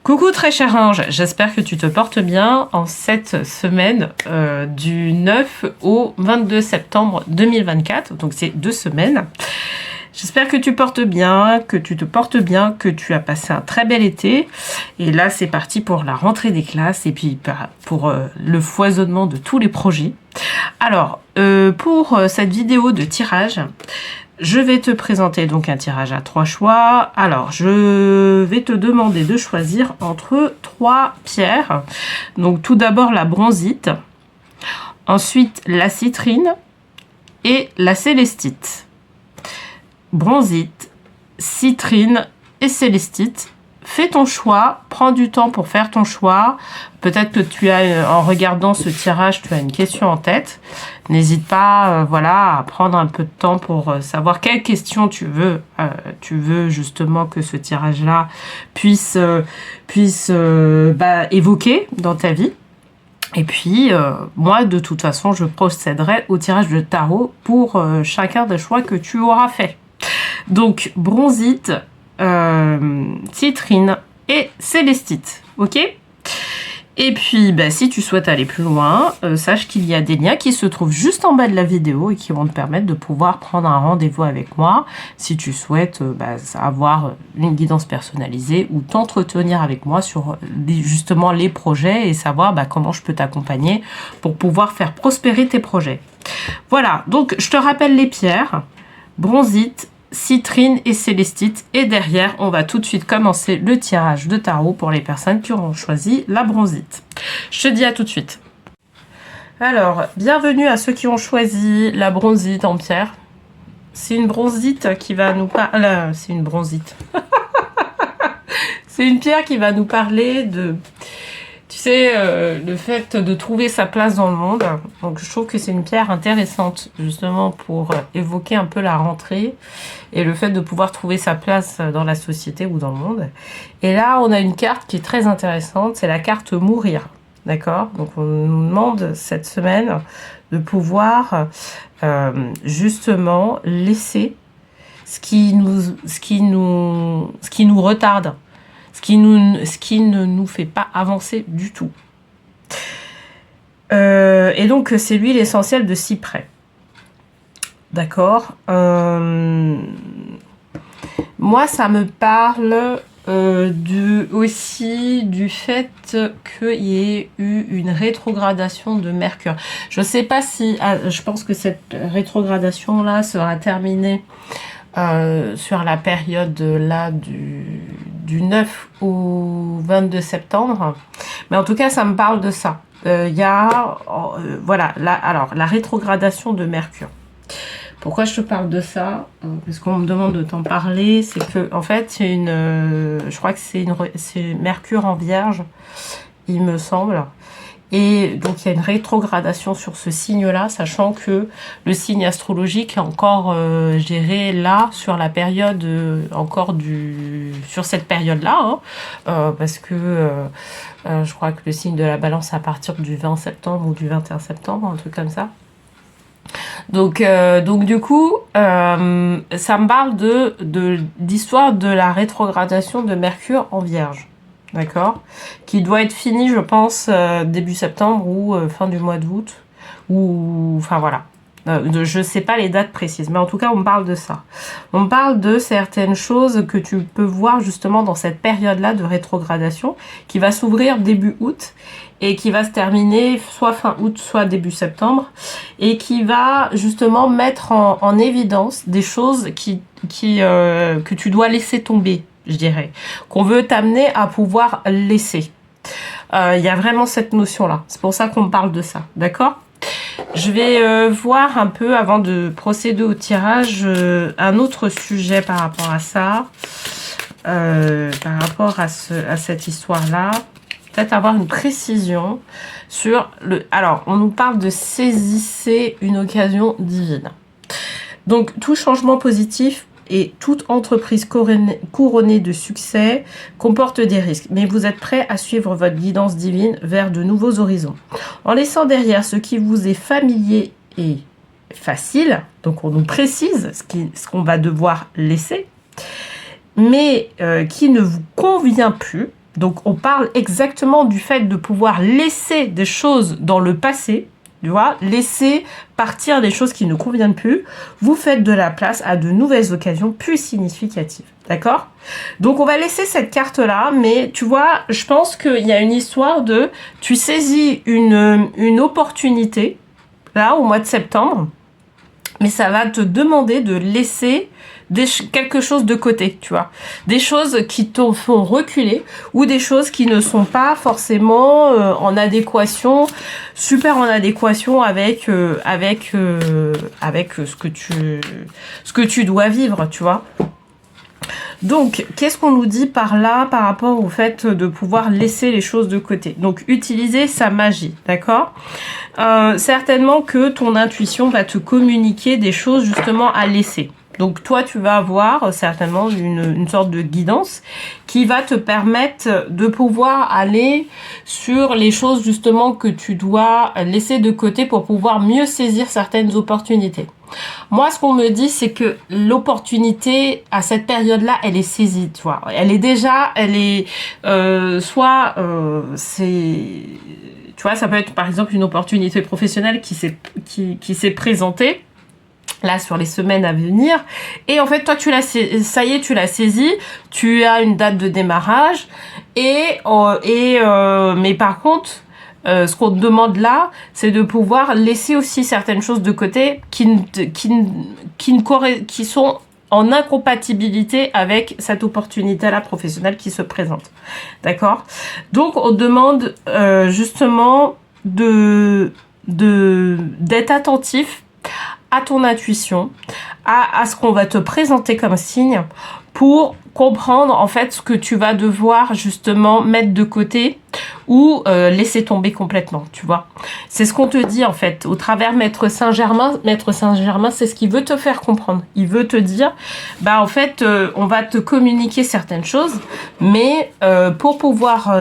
Coucou très cher ange, j'espère que tu te portes bien en cette semaine du 9 au 22 septembre 2024, donc c'est 2 semaines. J'espère que tu portes bien, que tu te portes bien, que tu as passé un très bel été. Et là, c'est parti pour la rentrée des classes et puis pour le foisonnement de tous les projets. Alors, pour cette vidéo de tirage, je vais te présenter donc un tirage à 3 choix. Alors, je vais te demander de choisir entre 3 pierres. Donc, tout d'abord la bronzite, ensuite la citrine et la célestite. Bronzite, citrine et célestite. Fais ton choix, prends du temps pour faire ton choix. Peut-être que tu as, en regardant ce tirage, tu as une question en tête. N'hésite pas, voilà, à prendre un peu de temps pour savoir quelle question tu veux justement que ce tirage-là puisse évoquer dans ta vie. Et puis, moi, de toute façon, je procéderai au tirage de tarot pour chacun des choix que tu auras fait. Donc, bronzite, citrine et célestite, ok? Et puis, si tu souhaites aller plus loin, sache qu'il y a des liens qui se trouvent juste en bas de la vidéo et qui vont te permettre de pouvoir prendre un rendez-vous avec moi si tu souhaites avoir une guidance personnalisée ou t'entretenir avec moi sur justement les projets et savoir comment je peux t'accompagner pour pouvoir faire prospérer tes projets. Voilà, donc je te rappelle les pierres, bronzite, citrine et célestite, et derrière on va tout de suite commencer le tirage de tarot pour les personnes qui auront choisi la bronzite. Je te dis à tout de suite. Alors, bienvenue à ceux qui ont choisi la bronzite en pierre. C'est une bronzite qui va nous parler... c'est une bronzite. C'est une pierre qui va nous parler de... Tu sais, le fait de trouver sa place dans le monde. Donc, je trouve que c'est une pierre intéressante, justement, pour évoquer un peu la rentrée et le fait de pouvoir trouver sa place dans la société ou dans le monde. Et là, on a une carte qui est très intéressante, c'est la carte mourir. D'accord? Donc, on nous demande cette semaine de pouvoir, justement, laisser ce qui nous retarde. Ce qui ne nous fait pas avancer du tout. Et donc, c'est l'huile essentielle de cyprès. D'accord. Moi, ça me parle aussi du fait qu'il y ait eu une rétrogradation de Mercure. Je ne sais pas si... je pense que cette rétrogradation-là sera terminée sur la période là du 9 au 22 septembre. Mais en tout cas, ça me parle de ça. Voilà, la rétrogradation de Mercure. Pourquoi je te parle de ça? Parce qu'on me demande de t'en parler. C'est que, en fait, je crois que c'est Mercure en Vierge, il me semble. Et donc, il y a une rétrogradation sur ce signe-là, sachant que le signe astrologique est encore géré là, sur la période, sur cette période-là, parce que je crois que le signe de la balance à partir du 20 septembre ou du 21 septembre, un truc comme ça. Donc du coup, ça me parle d'histoire de la rétrogradation de Mercure en Vierge. D'accord, qui doit être fini, je pense, début septembre ou fin du mois d'août, ou enfin voilà. Je sais pas les dates précises, mais en tout cas, on me parle de ça. On me parle de certaines choses que tu peux voir justement dans cette période-là de rétrogradation, qui va s'ouvrir début août et qui va se terminer soit fin août, soit début septembre, et qui va justement mettre en évidence des choses que tu dois laisser tomber, je dirais, qu'on veut t'amener à pouvoir laisser. Il y a vraiment cette notion-là. C'est pour ça qu'on me parle de ça, d'accord? Je vais voir un peu, avant de procéder au tirage, un autre sujet par rapport à ça, par rapport à cette histoire-là. Peut-être avoir une précision sur le... Alors, on nous parle de saisissez une occasion divine. Donc, tout changement positif et toute entreprise couronnée de succès comporte des risques. Mais vous êtes prêt à suivre votre guidance divine vers de nouveaux horizons. En laissant derrière ce qui vous est familier et facile, donc on nous précise ce qu'on va devoir laisser, mais qui ne vous convient plus, Donc, on parle exactement du fait de pouvoir laisser des choses dans le passé, tu vois, laisser partir des choses qui ne conviennent plus. Vous faites de la place à de nouvelles occasions plus significatives. D'accord? Donc, on va laisser cette carte-là, mais tu vois, je pense qu'il y a une histoire de... Tu saisis une opportunité, là, au mois de septembre, mais ça va te demander de laisser quelque chose de côté, tu vois. Des choses qui te font reculer ou des choses qui ne sont pas forcément en adéquation, super en adéquation avec ce que tu dois vivre, tu vois. Donc, qu'est-ce qu'on nous dit par là, par rapport au fait de pouvoir laisser les choses de côté? Donc, utiliser sa magie, d'accord? Certainement que ton intuition va te communiquer des choses justement à laisser. Donc, toi, tu vas avoir certainement une sorte de guidance qui va te permettre de pouvoir aller sur les choses justement que tu dois laisser de côté pour pouvoir mieux saisir certaines opportunités. Moi, ce qu'on me dit, c'est que l'opportunité, à cette période-là, elle est saisie, tu vois. Elle est déjà, c'est... Tu vois, ça peut être par exemple une opportunité professionnelle qui s'est présentée là sur les semaines à venir, et en fait toi tu l'as saisi, tu as une date de démarrage, mais par contre ce qu'on te demande là, c'est de pouvoir laisser aussi certaines choses de côté qui sont en incompatibilité avec cette opportunité-là professionnelle qui se présente. D'accord? Donc, on demande justement d'être attentif à ton intuition, à ce qu'on va te présenter comme signe pour comprendre en fait ce que tu vas devoir justement mettre de côté ou laisser tomber complètement, tu vois. C'est ce qu'on te dit en fait au travers Maître Saint-Germain. Maître Saint-Germain, c'est ce qu'il veut te faire comprendre. Il veut te dire, bah en fait, on va te communiquer certaines choses, mais pour pouvoir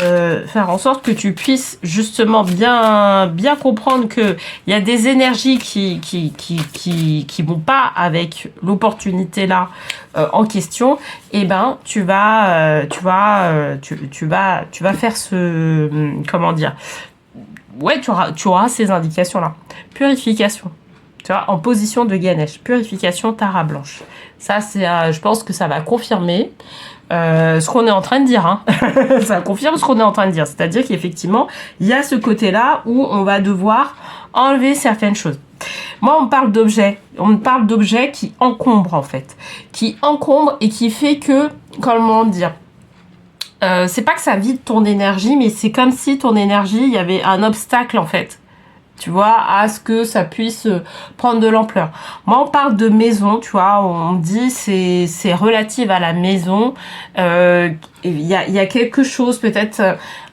faire en sorte que tu puisses justement bien comprendre que il y a des énergies qui vont pas avec l'opportunité là en question, et ben tu vas faire comment dire, ouais, tu auras ces indications là. Purification, tu vois, en position de Ganesh, purification Tara blanche. Ça c'est je pense que ça va confirmer ce qu'on est en train de dire, hein. Ça confirme ce qu'on est en train de dire, c'est-à-dire qu'effectivement il y a ce côté là où on va devoir enlever certaines choses. Moi, on me parle d'objets qui encombrent en fait, qui encombrent et qui fait que, comment dire, c'est pas que ça vide ton énergie, mais c'est comme si ton énergie, il y avait un obstacle en fait, tu vois, à ce que ça puisse prendre de l'ampleur. Moi, on parle de maison, tu vois, on dit c'est relative à la maison. Il y a quelque chose, peut-être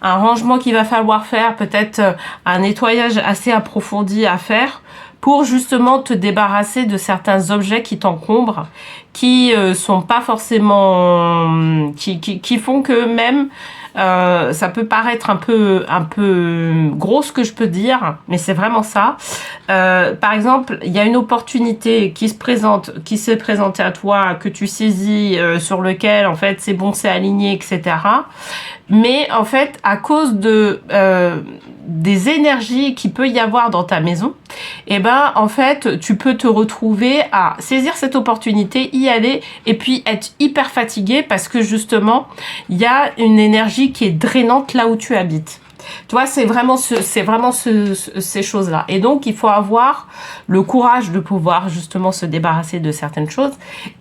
un rangement qu'il va falloir faire, peut-être un nettoyage assez approfondi à faire pour justement te débarrasser de certains objets qui t'encombrent, qui sont pas forcément, qui font que même ça peut paraître un peu gros ce que je peux dire, mais c'est vraiment ça. Par exemple, il y a une opportunité qui s'est présentée à toi, que tu saisis, sur lequel en fait c'est bon, c'est aligné, etc. Mais en fait, à cause des énergies qu'il peut y avoir dans ta maison, et ben en fait tu peux te retrouver à saisir cette opportunité, y aller et puis être hyper fatigué parce que justement il y a une énergie qui est drainante là où tu habites. Tu vois, c'est vraiment ces choses-là. Et donc, il faut avoir le courage de pouvoir justement se débarrasser de certaines choses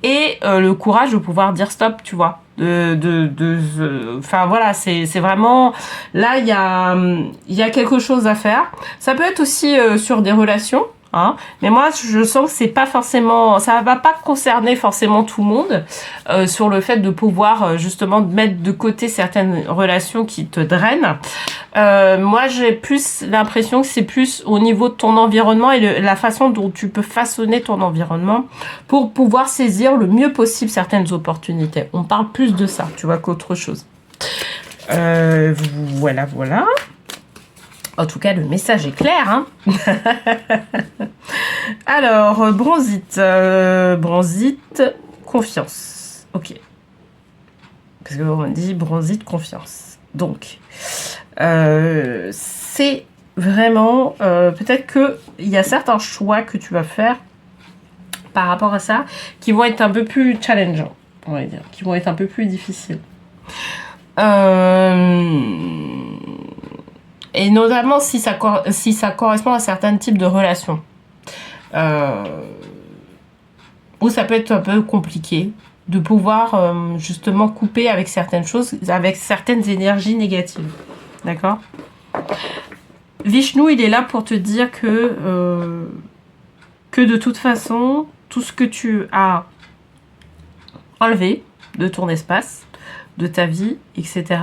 et le courage de pouvoir dire stop, tu vois. Enfin voilà, c'est vraiment là il y a quelque chose à faire. Ça peut être aussi sur des relations. Hein, mais moi je sens que c'est pas forcément, ça va pas concerner forcément tout le monde sur le fait de pouvoir justement mettre de côté certaines relations qui te drainent. Moi j'ai plus l'impression que c'est plus au niveau de ton environnement et la façon dont tu peux façonner ton environnement pour pouvoir saisir le mieux possible certaines opportunités. On parle plus de ça, tu vois, qu'autre chose. Voilà. En tout cas, le message est clair, hein. Alors, Bronzite, confiance. Ok. Parce qu'on dit Bronzite, confiance. Donc, c'est vraiment... peut-être qu'il y a certains choix que tu vas faire par rapport à ça qui vont être un peu plus challengeants, on va dire, qui vont être un peu plus difficiles. Et notamment si ça correspond à certains types de relations. Où ça peut être un peu compliqué de pouvoir justement couper avec certaines choses, avec certaines énergies négatives. D'accord ? Vishnu, il est là pour te dire que de toute façon, tout ce que tu as enlevé de ton espace, de ta vie, etc.,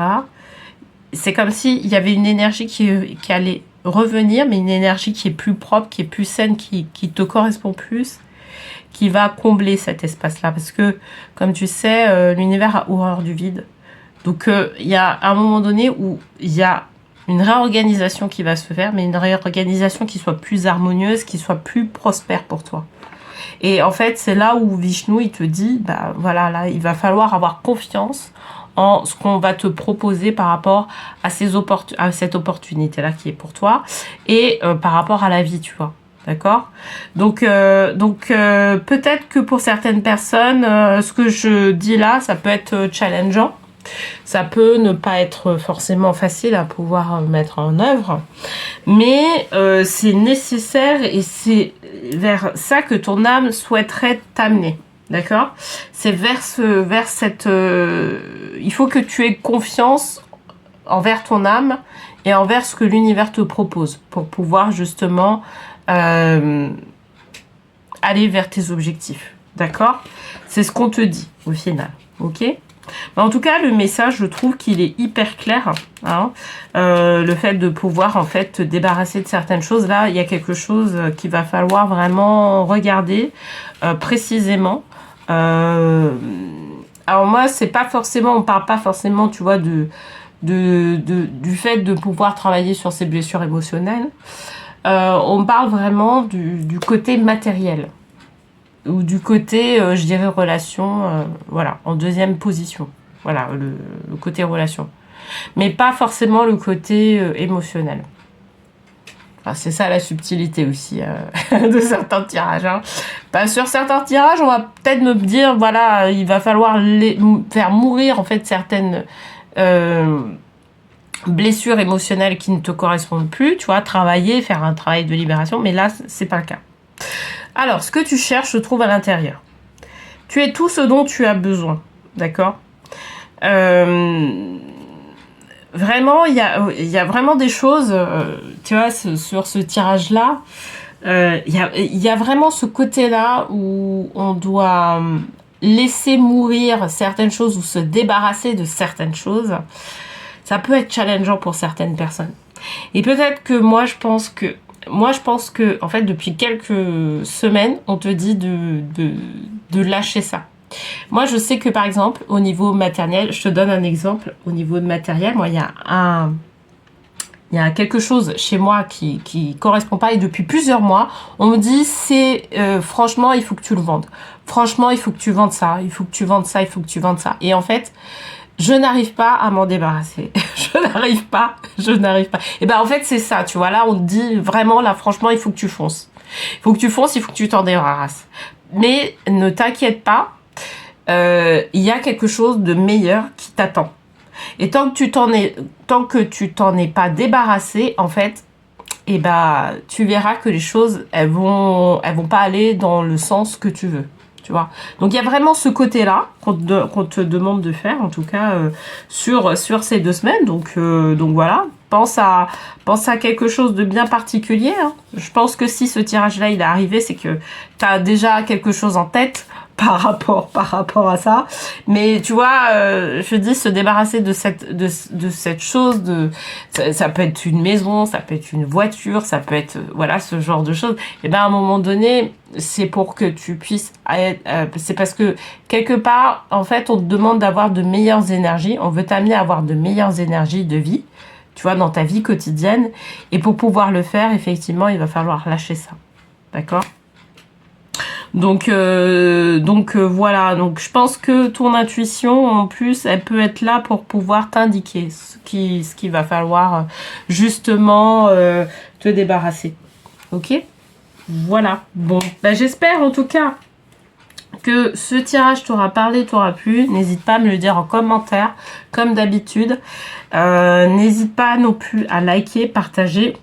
c'est comme s'il y avait une énergie qui allait revenir, mais une énergie qui est plus propre, qui est plus saine, qui te correspond plus, qui va combler cet espace-là. Parce que, comme tu sais, l'univers a horreur du vide. Donc, il y a un moment donné où il y a une réorganisation qui va se faire, mais une réorganisation qui soit plus harmonieuse, qui soit plus prospère pour toi. Et en fait, c'est là où Vishnu, il te dit, bah voilà, là, il va falloir avoir confiance en ce qu'on va te proposer par rapport à cette opportunité-là qui est pour toi et par rapport à la vie, tu vois. D'accord ? Donc peut-être que pour certaines personnes, ce que je dis là, ça peut être challengeant. Ça peut ne pas être forcément facile à pouvoir mettre en œuvre, mais c'est nécessaire et c'est vers ça que ton âme souhaiterait t'amener. D'accord ? C'est vers cette... il faut que tu aies confiance envers ton âme et envers ce que l'univers te propose pour pouvoir justement aller vers tes objectifs. D'accord ? C'est ce qu'on te dit au final. Ok ? Mais en tout cas, le message, je trouve qu'il est hyper clair. Hein. Le fait de pouvoir en fait te débarrasser de certaines choses. Là, il y a quelque chose qu'il va falloir vraiment regarder précisément. Alors moi, c'est pas forcément, on parle pas forcément, tu vois, du fait de pouvoir travailler sur ses blessures émotionnelles. On parle vraiment du côté matériel. Ou du côté, je dirais, relation, voilà, en deuxième position. Voilà, le côté relation. Mais pas forcément le côté émotionnel. Enfin, c'est ça la subtilité aussi de certains tirages. Hein. Bah, sur certains tirages, on va peut-être me dire, voilà, il va falloir faire mourir en fait certaines blessures émotionnelles qui ne te correspondent plus. Tu vois, travailler, faire un travail de libération. Mais là, c'est pas le cas. Alors, ce que tu cherches se trouve à l'intérieur. Tu es tout ce dont tu as besoin, d'accord ? Vraiment, il y a vraiment des choses, tu vois, sur ce tirage-là, il y a vraiment ce côté-là où on doit laisser mourir certaines choses ou se débarrasser de certaines choses. Ça peut être challengeant pour certaines personnes. Et peut-être que moi, je pense que, en fait, depuis quelques semaines, on te dit de lâcher ça. Moi, je sais que, par exemple, au niveau matériel, je te donne un exemple. Au niveau de matériel, moi, il y a quelque chose chez moi qui correspond pas. Et depuis plusieurs mois, on me dit, franchement, il faut que tu le vendes. Franchement, il faut que tu vendes ça. Il faut que tu vendes ça. Il faut que tu vendes ça. Et en fait, je n'arrive pas à m'en débarrasser. Je n'arrive pas. Et ben en fait, c'est ça, tu vois. Là, on te dit vraiment, là, franchement, il faut que tu fonces. Il faut que tu fonces, il faut que tu t'en débarrasses. Mais ne t'inquiète pas, il y a quelque chose de meilleur qui t'attend. Et tant que tu t'en es pas débarrassé, en fait, et ben, tu verras que les choses, elles vont pas aller dans le sens que tu veux. Tu vois. Donc il y a vraiment ce côté-là qu'on te demande de faire, en tout cas sur ces 2 semaines. Donc voilà, pense à quelque chose de bien particulier. Hein. Je pense que si ce tirage-là il est arrivé, c'est que tu as déjà quelque chose en tête par rapport à ça. Mais tu vois, je dis se débarrasser de cette chose, ça peut être une maison, ça peut être une voiture, ça peut être voilà ce genre de choses. Et ben à un moment donné, c'est pour que tu puisses c'est parce que quelque part en fait on te demande d'avoir de meilleures énergies, on veut t'amener à avoir de meilleures énergies de vie, tu vois, dans ta vie quotidienne, et pour pouvoir le faire, effectivement, il va falloir lâcher ça. D'accord ? Voilà, donc je pense que ton intuition, en plus, elle peut être là pour pouvoir t'indiquer ce qu'il va falloir justement te débarrasser. Ok? Voilà. Bon, bah, j'espère en tout cas que ce tirage t'aura parlé, t'aura plu. N'hésite pas à me le dire en commentaire, comme d'habitude. N'hésite pas non plus à liker, partager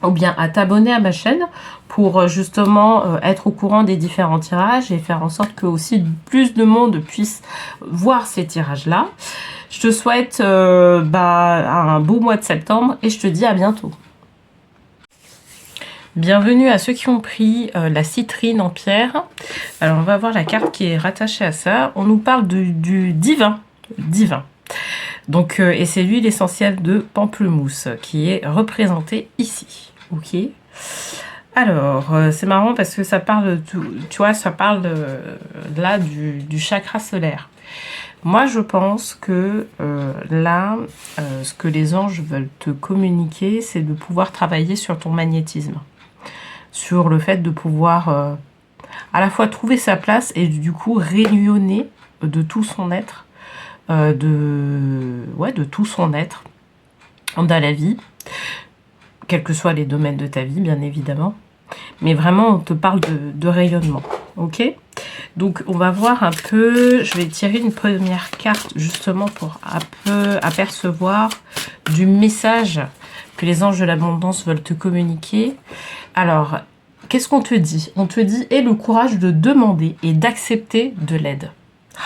ou bien à t'abonner à ma chaîne pour justement être au courant des différents tirages et faire en sorte que aussi plus de monde puisse voir ces tirages-là. Je te souhaite un beau mois de septembre et je te dis à bientôt. Bienvenue à ceux qui ont pris la citrine en pierre. Alors, on va voir la carte qui est rattachée à ça. On nous parle du divin. Divin. Donc, et c'est l'huile essentielle de pamplemousse qui est représentée ici. Ok. Alors, c'est marrant parce que ça parle, tu vois, ça parle là du chakra solaire. Moi, je pense que là, ce que les anges veulent te communiquer, c'est de pouvoir travailler sur ton magnétisme. Sur le fait de pouvoir à la fois trouver sa place et du coup rayonner de tout son être, de tout son être dans la vie, quels que soient les domaines de ta vie, bien évidemment. Mais vraiment, on te parle de rayonnement, ok? Donc, on va voir un peu, je vais tirer une première carte justement pour un peu apercevoir du message que les anges de l'abondance veulent te communiquer. Alors, qu'est-ce qu'on te dit? On te dit, aie le courage de demander et d'accepter de l'aide.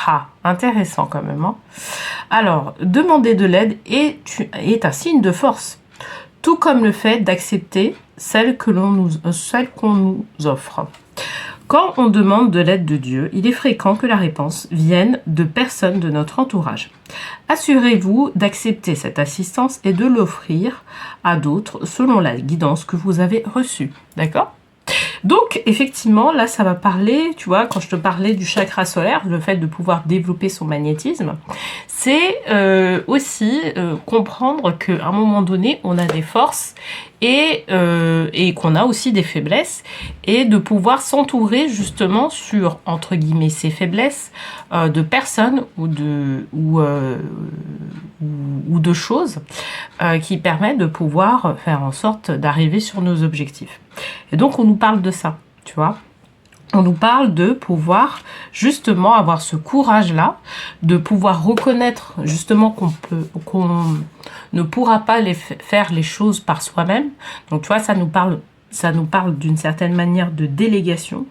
Ah, intéressant quand même. Hein. Alors, demander de l'aide est un signe de force, tout comme le fait d'accepter celle qu'on nous offre. Quand on demande de l'aide de Dieu, il est fréquent que la réponse vienne de personnes de notre entourage. Assurez-vous d'accepter cette assistance et de l'offrir à d'autres selon la guidance que vous avez reçue. D'accord ? Donc, effectivement, là, ça va parler, tu vois, quand je te parlais du chakra solaire, le fait de pouvoir développer son magnétisme, c'est aussi comprendre qu'à un moment donné, on a des forces et qu'on a aussi des faiblesses et de pouvoir s'entourer justement sur, entre guillemets, ces faiblesses de personnes ou de choses qui permettent de pouvoir faire en sorte d'arriver sur nos objectifs. Et donc, on nous parle de ça, tu vois. On nous parle de pouvoir justement avoir ce courage-là, de pouvoir reconnaître justement qu'on ne pourra pas faire les choses par soi-même. Donc, tu vois, ça nous parle d'une certaine manière de délégation.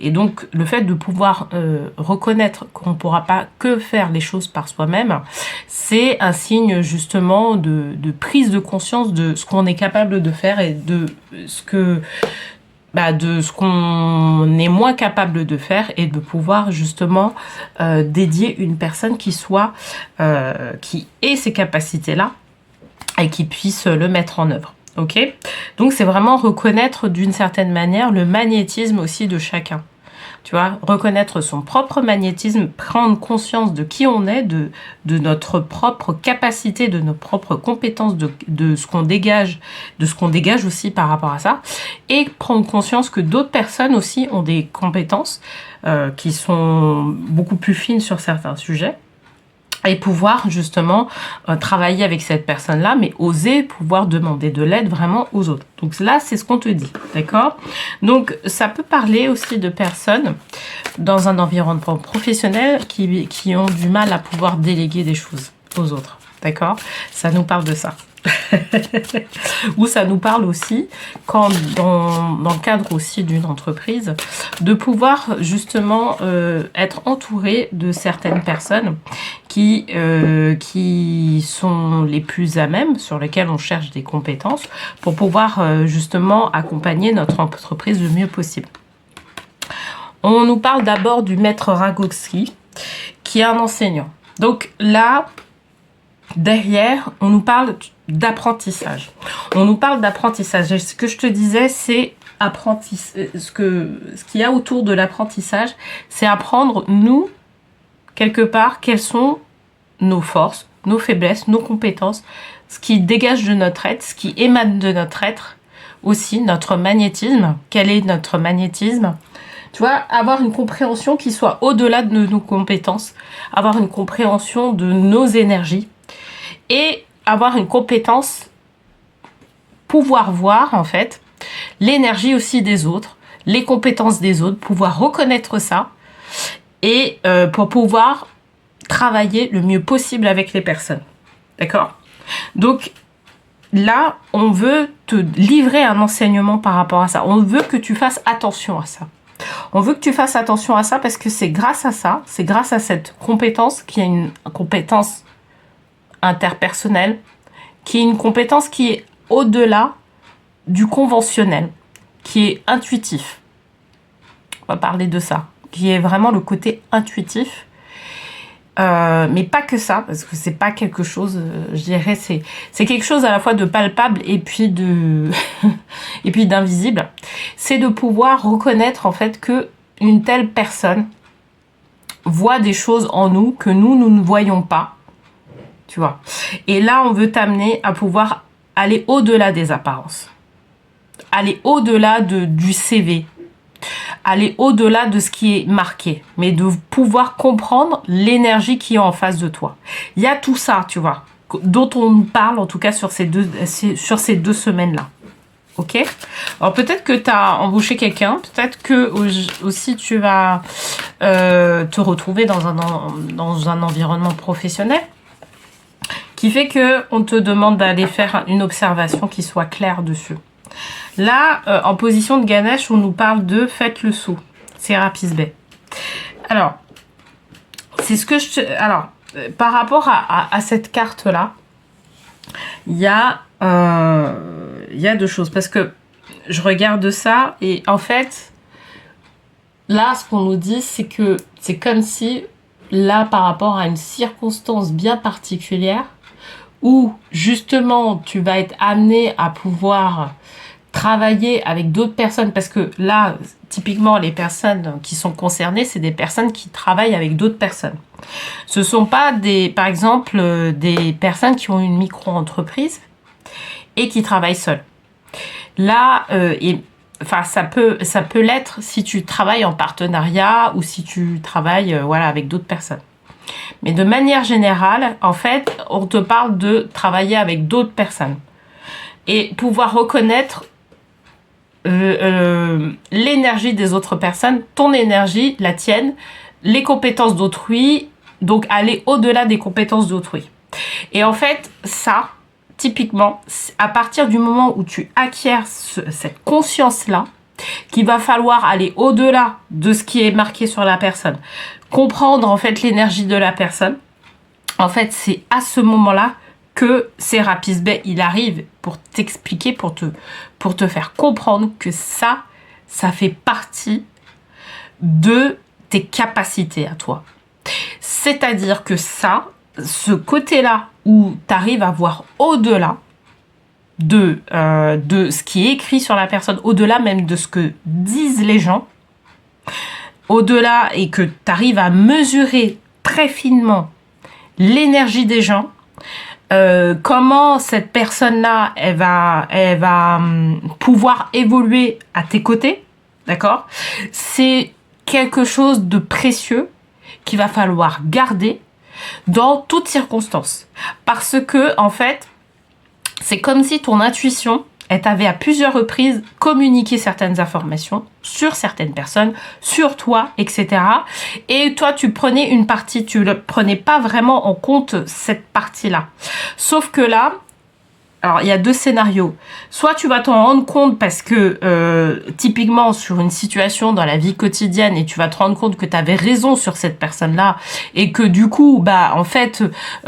Et donc, le fait de pouvoir reconnaître qu'on ne pourra pas que faire les choses par soi-même, c'est un signe justement de prise de conscience de ce qu'on est capable de faire et de ce qu'on est moins capable de faire et de pouvoir justement dédier une personne qui ait ces capacités-là et qui puisse le mettre en œuvre. Ok, donc c'est vraiment reconnaître d'une certaine manière le magnétisme aussi de chacun. Tu vois, reconnaître son propre magnétisme, prendre conscience de qui on est, de notre propre capacité, de nos propres compétences, de ce qu'on dégage, aussi par rapport à ça, et prendre conscience que d'autres personnes aussi ont des compétences qui sont beaucoup plus fines sur certains sujets. Et pouvoir justement travailler avec cette personne-là, mais oser pouvoir demander de l'aide vraiment aux autres. Donc là, c'est ce qu'on te dit, d'accord? Donc ça peut parler aussi de personnes dans un environnement professionnel qui ont du mal à pouvoir déléguer des choses aux autres, d'accord? Ça nous parle de ça. Ou ça nous parle aussi, quand dans le cadre aussi d'une entreprise, de pouvoir justement être entouré de certaines personnes qui sont les plus à même, sur lesquelles on cherche des compétences, pour pouvoir justement accompagner notre entreprise le mieux possible. On nous parle d'abord du maître Ragowski, qui est un enseignant. Donc là, derrière, on nous parle d'apprentissage. On nous parle d'apprentissage. Et ce que je te disais, c'est ce qu'il y a autour de l'apprentissage, c'est apprendre, nous, quelque part, quelles sont nos forces, nos faiblesses, nos compétences, ce qui dégage de notre être, ce qui émane de notre être, aussi notre magnétisme. Quel est notre magnétisme? Tu vois, avoir une compréhension qui soit au-delà de nos compétences, avoir une compréhension de nos énergies et avoir une compétence, pouvoir voir en fait l'énergie aussi des autres, les compétences des autres, pouvoir reconnaître ça et pour pouvoir travailler le mieux possible avec les personnes. D'accord? Donc là, on veut te livrer un enseignement par rapport à ça. On veut que tu fasses attention à ça. On veut que tu fasses attention à ça parce que c'est grâce à ça, c'est grâce à cette compétence qui est une compétence interpersonnelle, qui est une compétence qui est au-delà du conventionnel, qui est intuitif. On va parler de ça, qui est vraiment le côté intuitif. Mais pas que ça, parce que c'est pas quelque chose, je dirais, c'est quelque chose à la fois de palpable et puis de et puis d'invisible. C'est de pouvoir reconnaître en fait que une telle personne voit des choses en nous que nous ne voyons pas, tu vois. Et là, on veut t'amener à pouvoir aller au-delà des apparences, aller au-delà du CV, aller au-delà de ce qui est marqué, mais de pouvoir comprendre l'énergie qui est en face de toi. Il y a tout ça, tu vois, dont on parle en tout cas sur ces deux semaines-là. Ok? Alors peut-être que tu as embauché quelqu'un, peut-être que aussi tu vas te retrouver dans un environnement professionnel qui fait que on te demande d'aller faire une observation qui soit claire dessus. Là, en position de Ganesh, on nous parle de faites le saut. Serapis Bey. Alors, c'est ce que je te... Alors, par rapport à cette carte-là, il y a deux choses. Parce que je regarde ça et en fait, là, ce qu'on nous dit, c'est que c'est comme si, là, par rapport à une circonstance bien particulière, où justement, tu vas être amené à pouvoir travailler avec d'autres personnes, parce que là, typiquement, les personnes qui sont concernées, c'est des personnes qui travaillent avec d'autres personnes. Ce sont pas par exemple, des personnes qui ont une micro-entreprise et qui travaillent seules. Là, enfin, ça peut l'être si tu travailles en partenariat ou si tu travailles, voilà, avec d'autres personnes. Mais de manière générale, en fait, on te parle de travailler avec d'autres personnes et pouvoir reconnaître l'énergie des autres personnes, ton énergie, la tienne, les compétences d'autrui, donc aller au-delà des compétences d'autrui. Et en fait, ça, typiquement, à partir du moment où tu acquiers cette conscience-là, qu'il va falloir aller au-delà de ce qui est marqué sur la personne, comprendre en fait l'énergie de la personne, en fait, c'est à ce moment-là que Serapis Bey, il arrive pour t'expliquer, pour te faire comprendre que ça fait partie de tes capacités à toi. C'est-à-dire que ça, ce côté-là où tu arrives à voir au-delà de ce qui est écrit sur la personne, au-delà même de ce que disent les gens, au-delà et que tu arrives à mesurer très finement l'énergie des gens, comment cette personne-là, elle va pouvoir évoluer à tes côtés, d'accord? C'est quelque chose de précieux qu'il va falloir garder dans toutes circonstances. Parce que, en fait, c'est comme si ton intuition, elle t'avait à plusieurs reprises communiqué certaines informations sur certaines personnes, sur toi, etc. Et toi, tu prenais une partie, tu ne prenais pas vraiment en compte cette partie-là. Sauf que là, alors il y a deux scénarios. Soit tu vas t'en rendre compte parce que typiquement sur une situation dans la vie quotidienne et tu vas te rendre compte que tu avais raison sur cette personne-là et que du coup, bah en fait,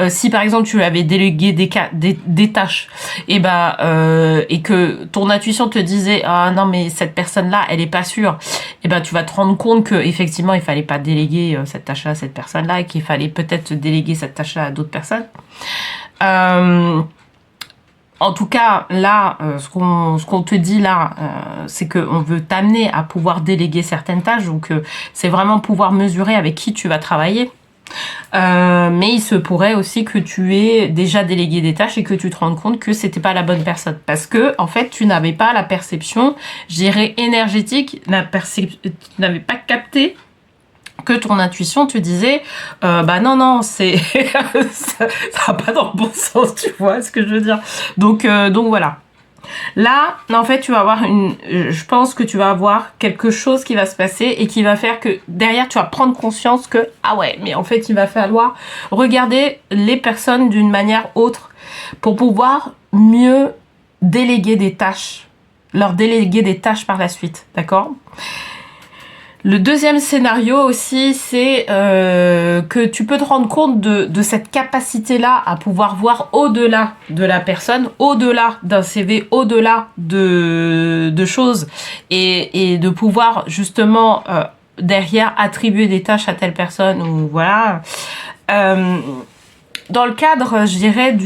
si par exemple tu lui avais délégué des tâches et et que ton intuition te disait ah non mais cette personne-là elle est pas sûre, et ben tu vas te rendre compte que effectivement il fallait pas déléguer cette tâche-là à cette personne-là et qu'il fallait peut-être déléguer cette tâche-là à d'autres personnes. En tout cas, là, ce qu'on te dit là, c'est qu'on veut t'amener à pouvoir déléguer certaines tâches. Donc, c'est vraiment pouvoir mesurer avec qui tu vas travailler. Mais il se pourrait aussi que tu aies déjà délégué des tâches et que tu te rendes compte que c'était pas la bonne personne. Parce que, en fait, tu n'avais pas la perception, je dirais, énergétique, tu n'avais pas capté que ton intuition te disait bah non, c'est ça va pas dans le bon sens, tu vois ce que je veux dire. Donc voilà. Là, en fait, tu vas avoir je pense que tu vas avoir quelque chose qui va se passer et qui va faire que derrière, tu vas prendre conscience que, ah ouais, mais en fait, il va falloir regarder les personnes d'une manière autre pour pouvoir mieux déléguer des tâches, leur déléguer des tâches par la suite, d'accord ? Le deuxième scénario aussi, c'est que tu peux te rendre compte de cette capacité-là à pouvoir voir au-delà de la personne, au-delà d'un CV, au-delà de choses et de pouvoir justement derrière attribuer des tâches à telle personne ou voilà. Dans le cadre, je dirais,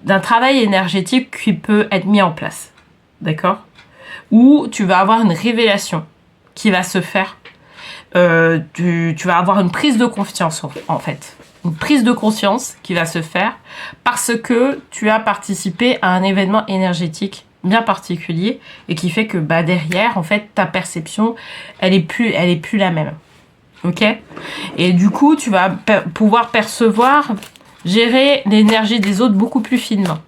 d'un travail énergétique qui peut être mis en place, d'accord ? Où tu vas avoir une révélation qui va se faire. Tu vas avoir une prise de confiance, en fait. Une prise de conscience qui va se faire parce que tu as participé à un événement énergétique bien particulier et qui fait que bah, derrière, en fait, ta perception, elle est plus la même. Ok ? Et du coup, tu vas pouvoir percevoir, gérer l'énergie des autres beaucoup plus finement.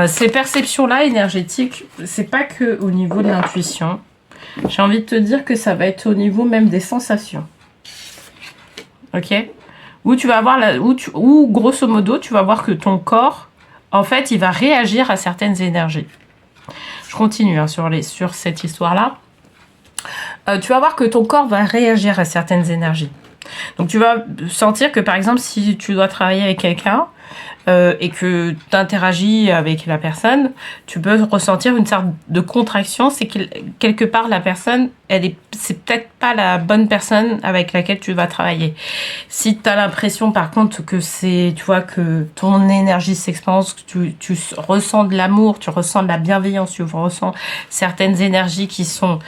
Ces perceptions-là énergétiques, c'est pas que au niveau de l'intuition. J'ai envie de te dire que ça va être au niveau même des sensations. Ok ? Où tu vas avoir où grosso modo, tu vas voir que ton corps, en fait, il va réagir à certaines énergies. Je continue hein, sur cette histoire-là. Tu vas voir que ton corps va réagir à certaines énergies. Donc tu vas sentir que par exemple, si tu dois travailler avec quelqu'un, et que tu interagis avec la personne, tu peux ressentir une sorte de contraction. C'est que quelque part, la personne, c'est peut-être pas la bonne personne avec laquelle tu vas travailler. Si tu as l'impression, par contre, que tu vois, que ton énergie s'expanse, que tu ressens de l'amour, tu ressens de la bienveillance, tu ressens certaines énergies qui sont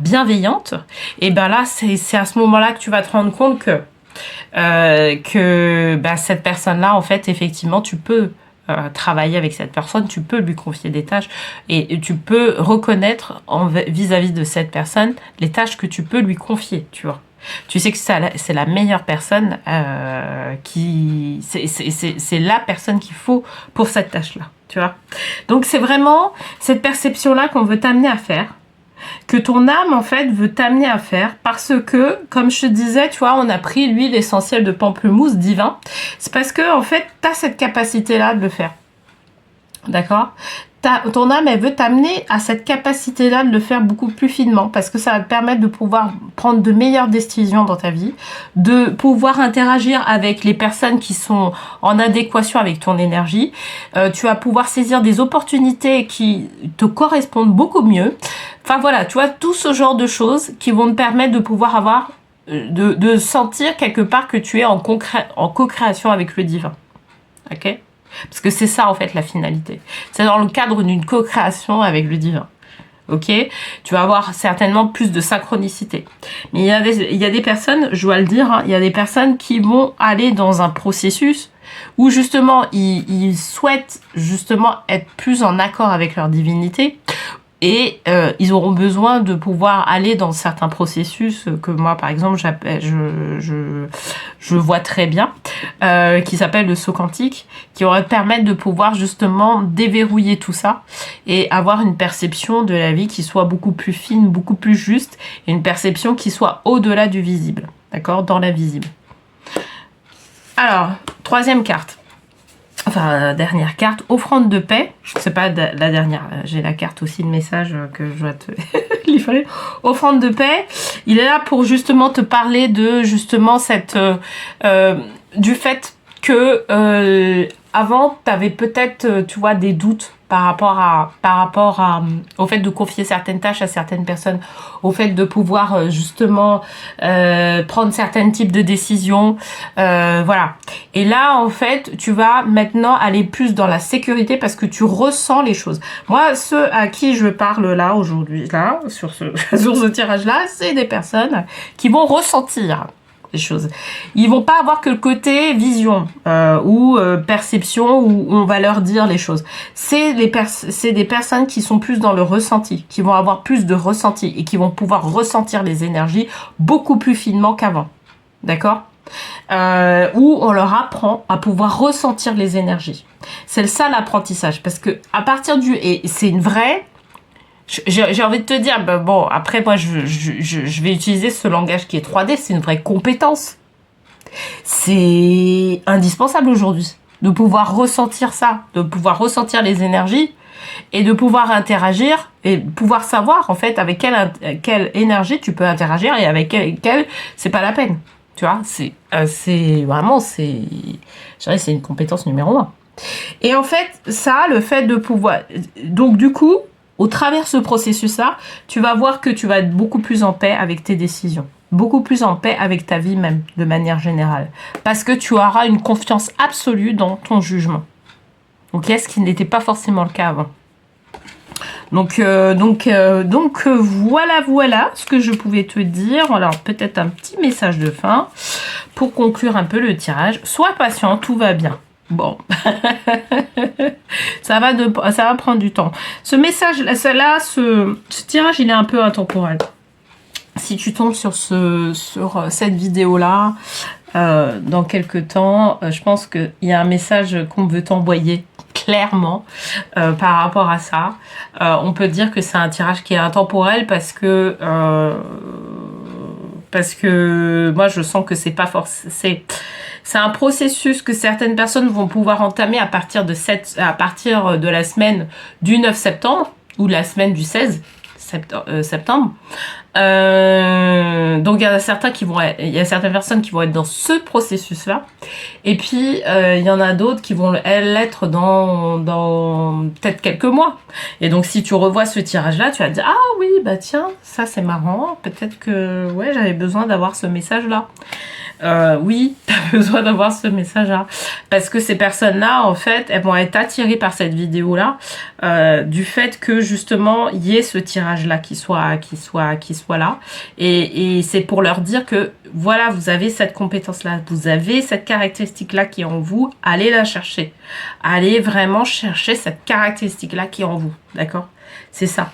bienveillantes, et ben là, c'est à ce moment-là que tu vas te rendre compte que cette personne-là, en fait, effectivement, tu peux travailler avec cette personne, tu peux lui confier des tâches et tu peux reconnaître vis-à-vis de cette personne les tâches que tu peux lui confier, tu vois. Tu sais que c'est la meilleure personne c'est la personne qu'il faut pour cette tâche-là, tu vois. Donc, c'est vraiment cette perception-là qu'on veut t'amener à faire, que ton âme, en fait, veut t'amener à faire parce que, comme je te disais, tu vois, on a pris l'huile essentielle de pamplemousse divin. C'est parce que, en fait, tu as cette capacité-là de le faire. D'accord ? Ton âme, elle veut t'amener à cette capacité-là de le faire beaucoup plus finement parce que ça va te permettre de pouvoir prendre de meilleures décisions dans ta vie, de pouvoir interagir avec les personnes qui sont en adéquation avec ton énergie. Tu vas pouvoir saisir des opportunités qui te correspondent beaucoup mieux. Enfin voilà, tu vois, tout ce genre de choses qui vont te permettre de pouvoir avoir, de sentir quelque part que tu es en co-création avec le divin. Ok ? Parce que c'est ça, en fait, la finalité. C'est dans le cadre d'une co-création avec le divin. Ok ? Tu vas avoir certainement plus de synchronicité. Mais il y a des personnes, je dois le dire, hein, il y a des personnes qui vont aller dans un processus où, justement, ils souhaitent, justement, être plus en accord avec leur divinité. Et ils auront besoin de pouvoir aller dans certains processus que moi, par exemple, je vois très bien, qui s'appelle le saut quantique, qui aurait permettre de pouvoir justement déverrouiller tout ça et avoir une perception de la vie qui soit beaucoup plus fine, beaucoup plus juste, et une perception qui soit au-delà du visible, d'accord, dans l'invisible. Alors, troisième carte. Enfin, dernière carte, offrande de paix. C'est pas la dernière, j'ai la carte aussi de message que je dois te livrer. Offrande de paix, il est là pour justement te parler de justement du fait que avant, tu avais peut-être, tu vois, des doutes au fait de confier certaines tâches à certaines personnes, au fait de pouvoir justement prendre certains types de décisions, voilà. Et là, en fait, tu vas maintenant aller plus dans la sécurité parce que tu ressens les choses. Moi, ceux à qui je parle là, aujourd'hui, là, sur ce tirage-là, c'est des personnes qui vont ressentir les choses. Ils vont pas avoir que le côté vision ou perception où on va leur dire les choses. C'est des personnes qui sont plus dans le ressenti, qui vont avoir plus de ressenti et qui vont pouvoir ressentir les énergies beaucoup plus finement qu'avant. D'accord ? Où on leur apprend à pouvoir ressentir les énergies. C'est ça l'apprentissage, parce que à partir et c'est une vraie. J'ai envie de te dire, ben bon, après moi je vais utiliser ce langage qui est 3D, c'est une vraie compétence. C'est indispensable aujourd'hui de pouvoir ressentir ça, de pouvoir ressentir les énergies et de pouvoir interagir et pouvoir savoir en fait avec quelle énergie tu peux interagir et avec quelle c'est pas la peine. Tu vois, c'est vraiment, je dirais, c'est une compétence numéro 1. Et en fait, ça, le fait de pouvoir... Donc du coup, au travers de ce processus-là, tu vas voir que tu vas être beaucoup plus en paix avec tes décisions. Beaucoup plus en paix avec ta vie même, de manière générale. Parce que tu auras une confiance absolue dans ton jugement. Ok, ce qui n'était pas forcément le cas avant. Donc voilà ce que je pouvais te dire. Alors peut-être un petit message de fin pour conclure un peu le tirage. Sois patient, tout va bien. Bon, ça va prendre du temps. Ce message, ce tirage, il est un peu intemporel. Si tu tombes sur cette vidéo-là, dans quelques temps, je pense qu'il y a un message qu'on veut t'envoyer clairement par rapport à ça. On peut dire que c'est un tirage qui est intemporel parce que moi je sens que c'est pas forcément... C'est un processus que certaines personnes vont pouvoir entamer à partir de la semaine du 9 septembre ou de la semaine du 16 septembre. Donc il y a certaines personnes qui vont être dans ce processus-là, et puis il y en a d'autres qui vont l'être dans peut-être quelques mois. Et donc si tu revois ce tirage-là, tu vas te dire ah oui bah tiens ça c'est marrant, peut-être que ouais j'avais besoin d'avoir ce message-là. Oui, tu as besoin d'avoir ce message-là. Parce que ces personnes-là, en fait, elles vont être attirées par cette vidéo-là, du fait que, justement, il y ait ce tirage-là qui soit là. Et c'est pour leur dire que, voilà, vous avez cette compétence-là, vous avez cette caractéristique-là qui est en vous, allez la chercher. Allez vraiment chercher cette caractéristique-là qui est en vous, d'accord ? C'est ça.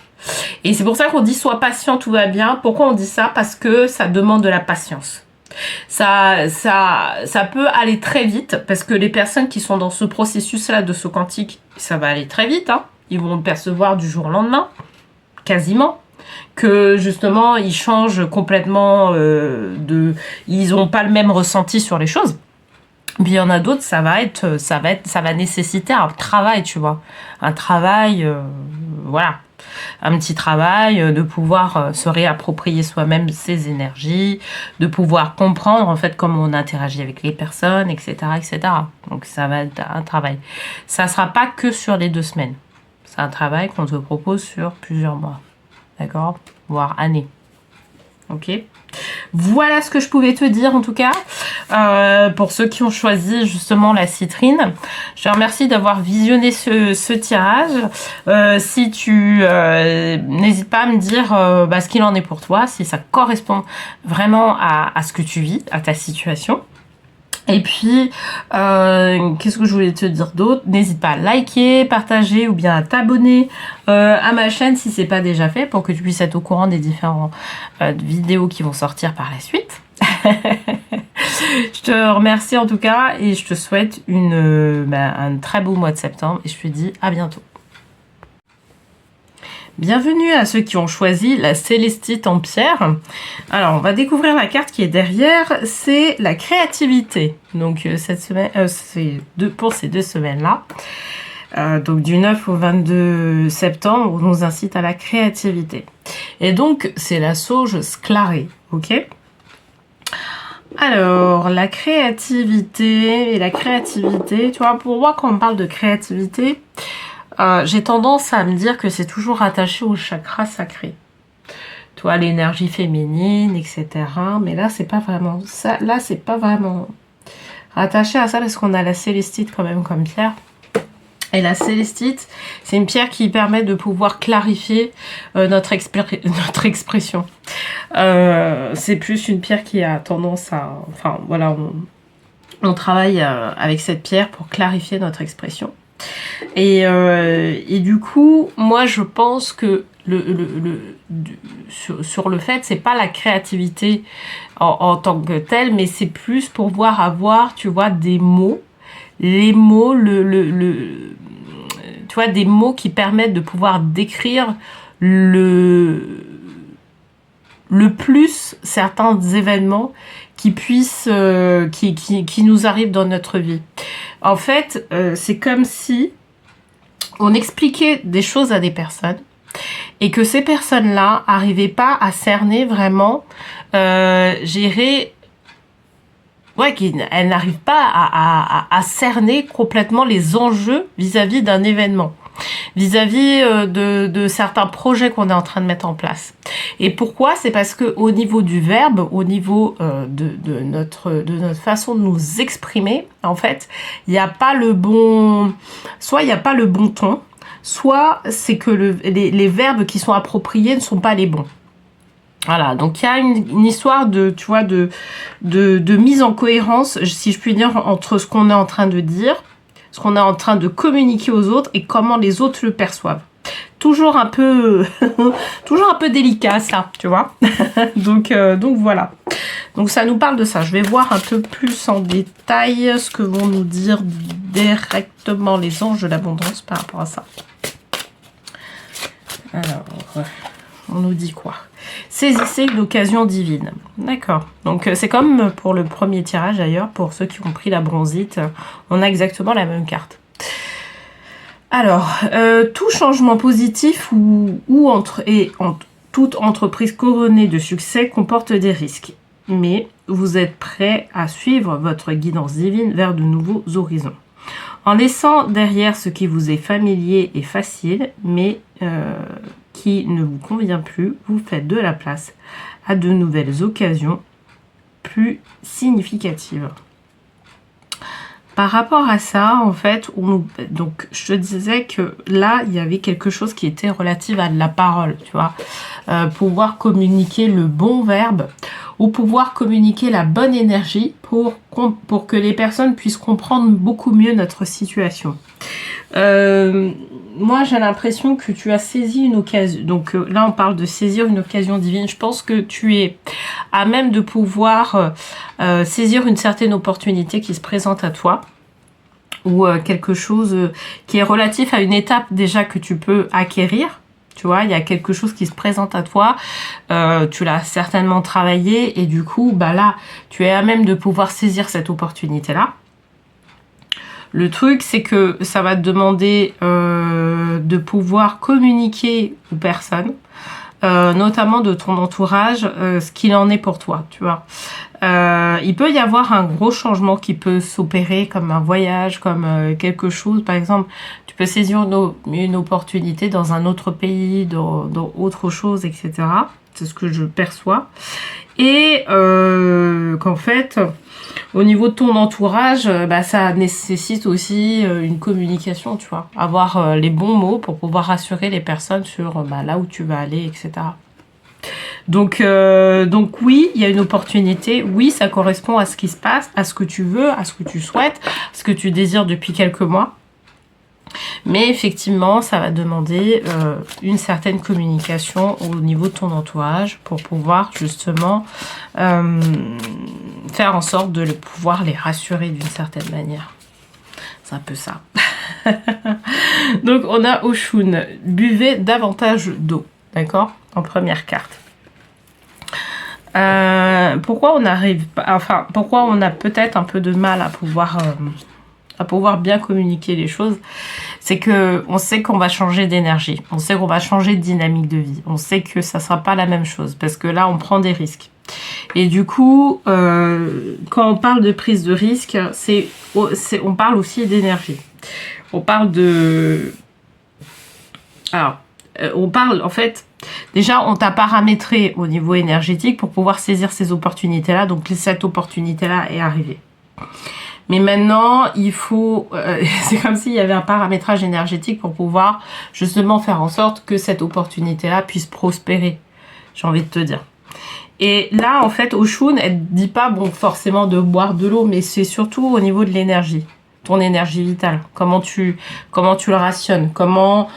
Et c'est pour ça qu'on dit « sois patient, tout va bien ». Pourquoi on dit ça ? Parce que ça demande de la patience. Ça peut aller très vite parce que les personnes qui sont dans ce processus-là de saut quantique, ça va aller très vite. Hein. Ils vont le percevoir du jour au lendemain, quasiment. Que justement, ils changent complètement ils n'ont pas le même ressenti sur les choses. Puis il y en a d'autres, ça va nécessiter un travail, tu vois. Un travail, voilà. Un petit travail de pouvoir se réapproprier soi-même ses énergies, de pouvoir comprendre en fait comment on interagit avec les personnes, etc., etc. Donc ça va être un travail. Ça ne sera pas que sur les 2 semaines. C'est un travail qu'on te propose sur plusieurs mois, d'accord, voire années. Ok. Voilà ce que je pouvais te dire en tout cas pour ceux qui ont choisi justement la citrine. Je te remercie d'avoir visionné ce tirage. Si tu n'hésite pas à me dire ce qu'il en est pour toi, si ça correspond vraiment à ce que tu vis, à ta situation. Et puis, qu'est-ce que je voulais te dire d'autre ? N'hésite pas à liker, partager ou bien à t'abonner à ma chaîne si c'est pas déjà fait pour que tu puisses être au courant des différentes vidéos qui vont sortir par la suite. Je te remercie en tout cas et je te souhaite un très beau mois de septembre et je te dis à bientôt. Bienvenue à ceux qui ont choisi la célestite en pierre. Alors, on va découvrir la carte qui est derrière, c'est la créativité. Donc, cette semaine, pour ces 2 semaines-là, donc du 9 au 22 septembre, on nous incite à la créativité. Et donc, c'est la sauge sclarée, ok ? Alors, la créativité, tu vois, pour moi, quand on parle de créativité, j'ai tendance à me dire que c'est toujours attaché au chakra sacré. Tu vois, l'énergie féminine, etc. Mais là, c'est pas vraiment ça. Là, c'est pas vraiment rattaché à ça parce qu'on a la célestite quand même comme pierre. Et la célestite, c'est une pierre qui permet de pouvoir clarifier notre expression. C'est plus une pierre qui a tendance à... Enfin, voilà, on travaille avec cette pierre pour clarifier notre expression. Et du coup, moi, je pense que sur le fait, c'est pas la créativité en tant que telle, mais c'est plus pour pouvoir avoir, tu vois, des mots. Les mots, tu vois, des mots qui permettent de pouvoir décrire le plus certains événements qui puissent, qui nous arrivent dans notre vie. En fait, c'est comme si on expliquait des choses à des personnes et que ces personnes-là n'arrivaient pas à cerner vraiment, elles n'arrivent pas à cerner complètement les enjeux vis-à-vis d'un événement, vis-à-vis de certains projets qu'on est en train de mettre en place. Et pourquoi? C'est parce que au niveau du verbe, au niveau de notre façon de nous exprimer, en fait, il n'y a pas le bon... Soit il n'y a pas le bon ton, soit c'est que les verbes qui sont appropriés ne sont pas les bons. Voilà, donc il y a une histoire de, tu vois, de mise en cohérence, si je puis dire, entre ce qu'on est en train de dire, ce qu'on est en train de communiquer aux autres et comment les autres le perçoivent. Toujours un peu, toujours un peu délicat ça, tu vois. donc voilà. Donc ça nous parle de ça. Je vais voir un peu plus en détail ce que vont nous dire directement les anges de l'abondance par rapport à ça. Alors, on nous dit quoi? Saisissez une occasion divine. D'accord. Donc c'est comme pour le premier tirage d'ailleurs, pour ceux qui ont pris la bronzite, on a exactement la même carte. Alors, tout changement positif toute entreprise couronnée de succès comporte des risques. Mais vous êtes prêt à suivre votre guidance divine vers de nouveaux horizons. En laissant derrière ce qui vous est familier et facile, mais qui ne vous convient plus, vous faites de la place à de nouvelles occasions plus significatives. Par rapport à ça, en fait, donc je te disais que là, il y avait quelque chose qui était relatif à de la parole, tu vois. Pouvoir communiquer le bon verbe ou pouvoir communiquer la bonne énergie pour que les personnes puissent comprendre beaucoup mieux notre situation. Moi, j'ai l'impression que tu as saisi une occasion. Donc là, on parle de saisir une occasion divine. Je pense que tu es à même de pouvoir saisir une certaine opportunité qui se présente à toi ou quelque chose qui est relatif à une étape déjà que tu peux acquérir. Tu vois, il y a quelque chose qui se présente à toi, tu l'as certainement travaillé et du coup, bah là, tu es à même de pouvoir saisir cette opportunité-là. Le truc, c'est que ça va te demander de pouvoir communiquer aux personnes, notamment de ton entourage, ce qu'il en est pour toi, tu vois. Il peut y avoir un gros changement qui peut s'opérer, comme un voyage, comme quelque chose. Par exemple, tu peux saisir une opportunité dans un autre pays, dans autre chose, etc. C'est ce que je perçois. Et qu'en fait... Au niveau de ton entourage, ça nécessite aussi une communication, tu vois. Avoir les bons mots pour pouvoir rassurer les personnes sur là où tu vas aller, etc. Donc oui, il y a une opportunité. Oui, ça correspond à ce qui se passe, à ce que tu veux, à ce que tu souhaites, à ce que tu désires depuis quelques mois. Mais effectivement, ça va demander une certaine communication au niveau de ton entourage pour pouvoir justement faire en sorte de pouvoir les rassurer d'une certaine manière. C'est un peu ça. Donc on a Oshun, buvez davantage d'eau, d'accord? En première carte. Pourquoi on arrive pas, enfin pourquoi on a peut-être un peu de mal à pouvoir bien communiquer les choses, c'est que on sait qu'on va changer d'énergie, on sait qu'on va changer de dynamique de vie, on sait que ça sera pas la même chose parce que là on prend des risques. Et du coup, quand on parle de prise de risque, on parle aussi d'énergie. On parle de Alors, on parle, en fait, déjà, on t'a paramétré au niveau énergétique pour pouvoir saisir ces opportunités-là. Donc, cette opportunité-là est arrivée. Mais maintenant, il faut... c'est comme s'il y avait un paramétrage énergétique pour pouvoir, justement, faire en sorte que cette opportunité-là puisse prospérer. J'ai envie de te dire. Et là, en fait, Oshun, elle dit pas, bon, forcément de boire de l'eau, mais c'est surtout au niveau de l'énergie. Ton énergie vitale, comment tu le rationnes, comment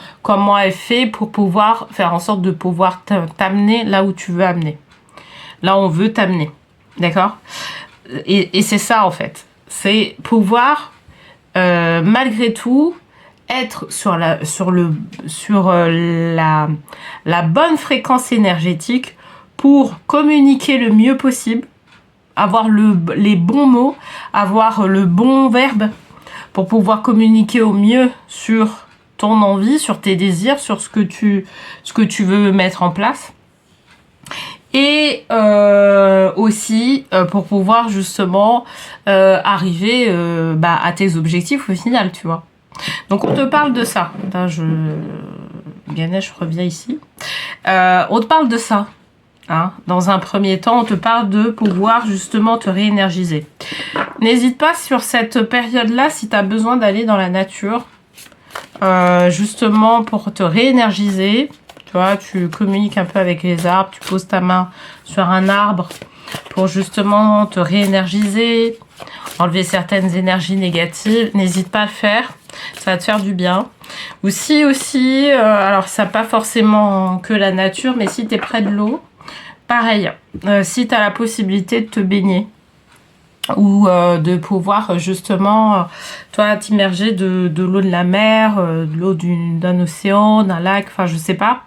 elle fait pour pouvoir faire en sorte de pouvoir t'amener là où tu veux amener. Là, on veut t'amener, d'accord? Et c'est ça, en fait. C'est pouvoir, malgré tout, être sur la bonne fréquence énergétique pour communiquer le mieux possible, avoir les bons mots, avoir le bon verbe, pour pouvoir communiquer au mieux sur ton envie, sur tes désirs, sur ce que tu veux mettre en place. Et aussi pour pouvoir justement arriver à tes objectifs au final, tu vois. Donc on te parle de ça. Attends, Ganesh revient ici. On te parle de ça. Hein. Dans un premier temps, on te parle de pouvoir justement te réénergiser. N'hésite pas sur cette période-là, si tu as besoin d'aller dans la nature, justement pour te réénergiser. Tu vois, tu communiques un peu avec les arbres, tu poses ta main sur un arbre pour justement te réénergiser, enlever certaines énergies négatives. N'hésite pas à le faire, ça va te faire du bien. Ou si aussi, alors ça pas forcément que la nature, mais si tu es près de l'eau, pareil, si tu as la possibilité de te baigner ou de pouvoir justement, toi, t'immerger de l'eau de la mer, de l'eau d'un océan, d'un lac, enfin je sais pas,